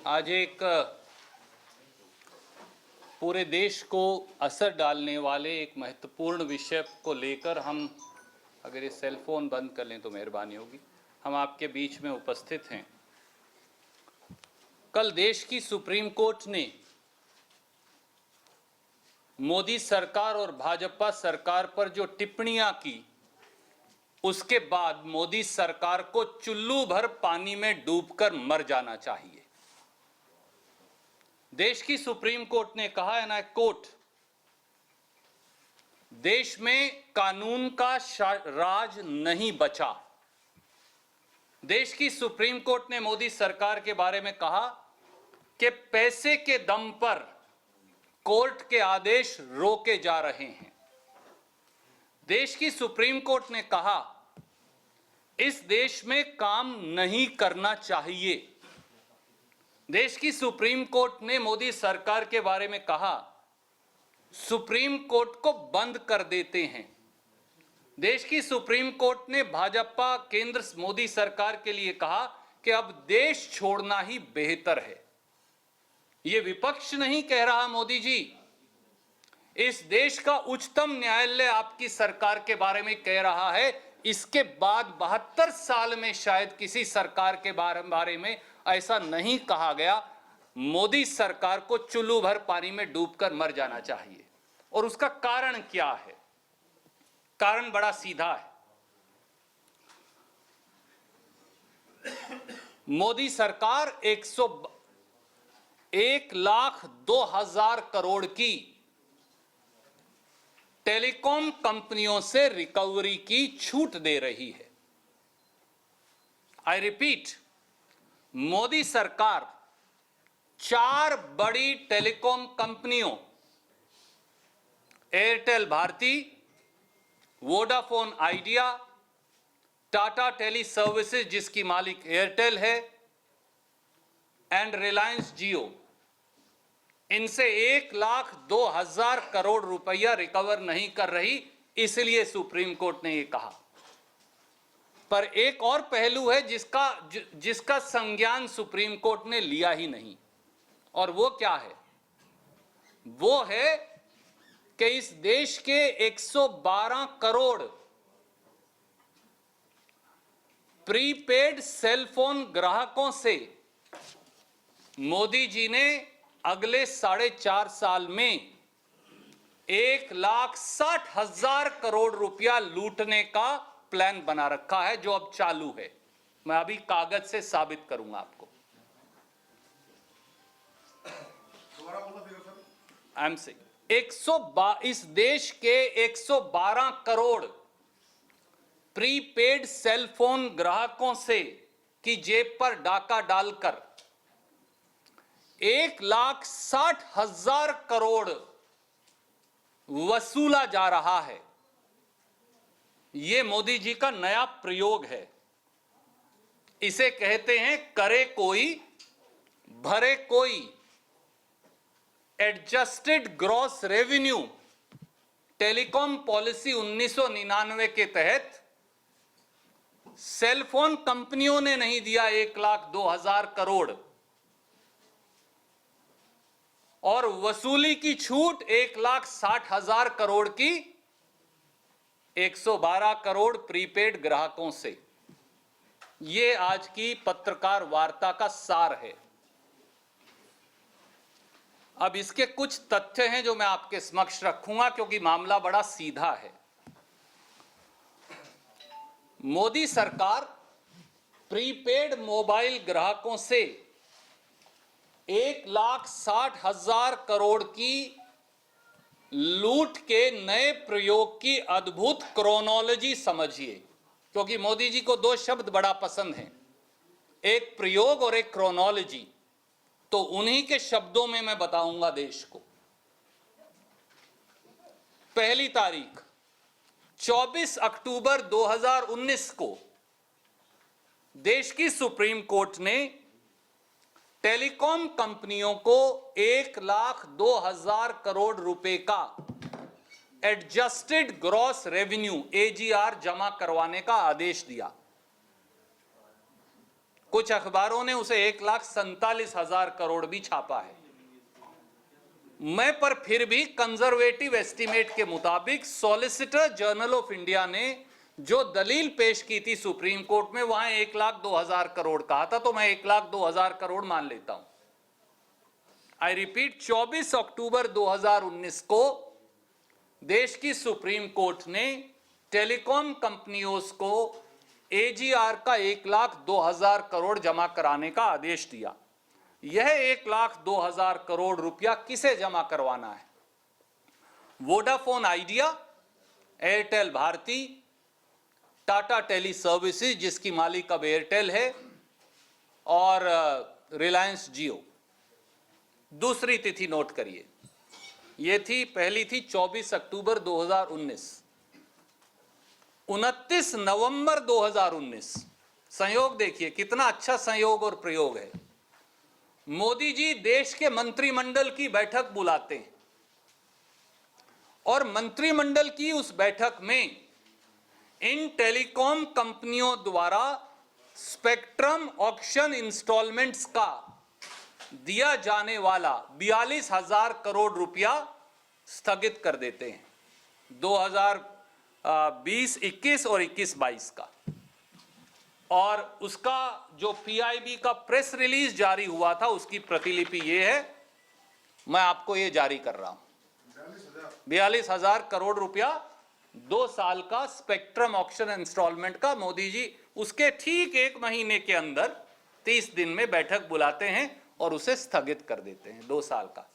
आज एक पूरे देश को असर डालने वाले एक महत्वपूर्ण विषय को लेकर हम, अगर ये सेल फोन बंद कर लें तो मेहरबानी होगी, हम आपके बीच में उपस्थित हैं। कल देश की सुप्रीम कोर्ट ने मोदी सरकार और भाजपा सरकार पर जो टिप्पणियां की, उसके बाद मोदी सरकार को चुल्लू भर पानी में डूबकर मर जाना चाहिए। देश की सुप्रीम कोर्ट ने कहा है ना, कोर्ट, देश में कानून का राज नहीं बचा। देश की सुप्रीम कोर्ट ने मोदी सरकार के बारे में कहा कि पैसे के दम पर कोर्ट के आदेश रोके जा रहे हैं। देश की सुप्रीम कोर्ट ने कहा इस देश में काम नहीं करना चाहिए। देश की सुप्रीम कोर्ट ने मोदी सरकार के बारे में कहा सुप्रीम कोर्ट को बंद कर देते हैं। देश की सुप्रीम कोर्ट ने भाजपा केंद्र मोदी सरकार के लिए कहा कि अब देश छोड़ना ही बेहतर है। यह विपक्ष नहीं कह रहा मोदी जी, इस देश का उच्चतम न्यायालय आपकी सरकार के बारे में कह रहा है। इसके बाद 72 साल में शायद किसी सरकार के बारे में ऐसा नहीं कहा गया। मोदी सरकार को चुल्लू भर पानी में डूबकर मर जाना चाहिए। और उसका कारण क्या है? कारण बड़ा सीधा है। मोदी सरकार 1,02,000 करोड़ की टेलीकॉम कंपनियों से रिकवरी की छूट दे रही है। आई रिपीट, मोदी सरकार 4 बड़ी टेलीकॉम कंपनियों, Airtel Bharti, Vodafone Idea, Tata tele services जिसकी मालिक एयरटेल है, एंड रिलायंस जियो, इनसे 1,02,000 करोड़ रुपया रिकवर नहीं कर रही। इसलिए सुप्रीम कोर्ट ने यह कहा। पर एक और पहलू है जिसका संज्ञान सुप्रीम कोर्ट ने लिया ही नहीं, और वो क्या है? वो है कि इस देश के 112 करोड़ प्रीपेड सेलफोन ग्राहकों से मोदी जी ने अगले 4.5 साल में 1,60,000 करोड़ रुपया लूटने का प्लान बना रखा है, जो अब चालू है। मैं अभी कागज से साबित करूंगा आपको। I'm saying, इस देश के 112 करोड़ प्रीपेड सेलफोन ग्राहकों से की जेब पर डाका डालकर 1,60,000 करोड़ वसूला जा रहा है। यह मोदी जी का नया प्रयोग है। इसे कहते हैं करे कोई भरे कोई। Adjusted gross revenue telecom policy 1999 के तहत सेलफोन कंपनियों ने नहीं दिया 1,02,000 करोड़, और वसूली की छूट 1,60,000 करोड़ की 112 करोड़ प्रीपेड ग्राहकों से। यह आज की पत्रकार वार्ता का सार है। अब इसके कुछ तथ्य हैं जो मैं आपके समक्ष रखूंगा, क्योंकि मामला बड़ा सीधा है। मोदी सरकार प्रीपेड मोबाइल ग्राहकों से 1,60,000 करोड़ की लूट के नए प्रयोग की अद्भुत क्रोनोलॉजी समझिए, क्योंकि मोदी जी को 2 शब्द बड़ा पसंद हैं, एक प्रयोग और एक क्रोनोलॉजी। तो उन्हीं के शब्दों में मैं बताऊंगा देश को। पहली तारीख 24 अक्टूबर 2019 को देश की सुप्रीम कोर्ट ने टेलीकॉम कंपनियों को 1,02,000 करोड़ रुपए का एडजस्टेड ग्रॉस रेवेन्यू AGR जमा करवाने का आदेश दिया। कुछ अखबारों ने उसे 1,47,000 करोड़ भी छापा है। मैं पर फिर भी कंजर्वेटिव एस्टीमेट के मुताबिक सॉलिसिटर जनरल ऑफ इंडिया ने जो दलील पेश की थी सुप्रीम कोर्ट में, वहां 1,02,000 करोड़ कहा था, तो मैं 1,02,000 करोड़ मान लेता हूं। आई रिपीट, 24 अक्टूबर 2019 को देश की सुप्रीम कोर्ट ने टेलीकॉम कंपनियों को एजीआर का 1,02,000 करोड़ जमा कराने का आदेश दिया। यह 1,02,000 करोड़ रुपया किसे जमा करवाना है? Vodafone Idea, Airtel Bharti, Tata tele services जिसकी मालिक अब एयरटेल है, और रिलायंस जियो। दूसरी तिथि नोट करिए, ये थी, पहली थी 24 अक्टूबर 2019। 29 नवंबर 2019, संयोग देखिए कितना अच्छा संयोग और प्रयोग है। मोदी जी देश के मंत्रिमंडल की बैठक बुलाते हैं और मंत्रिमंडल की उस बैठक में इन टेलीकॉम कंपनियों द्वारा स्पेक्ट्रम ऑक्शन इंस्टॉलमेंट्स का दिया जाने वाला 42,000 करोड़ रुपया स्थगित कर देते हैं, 2020-21 और 21-22 का। और उसका जो पीआईबी का प्रेस रिलीज जारी हुआ था, उसकी प्रतिलिपि ये है, मैं आपको ये जारी कर रहा हूं। 42,000 करोड़ रुपया 2 साल का स्पेक्ट्रम ऑक्शन इंस्टॉलमेंट का मोदी जी उसके ठीक 1 महीने के अंदर 30 दिन में बैठक बुलाते हैं और उसे स्थगित कर देते हैं, 2 साल का।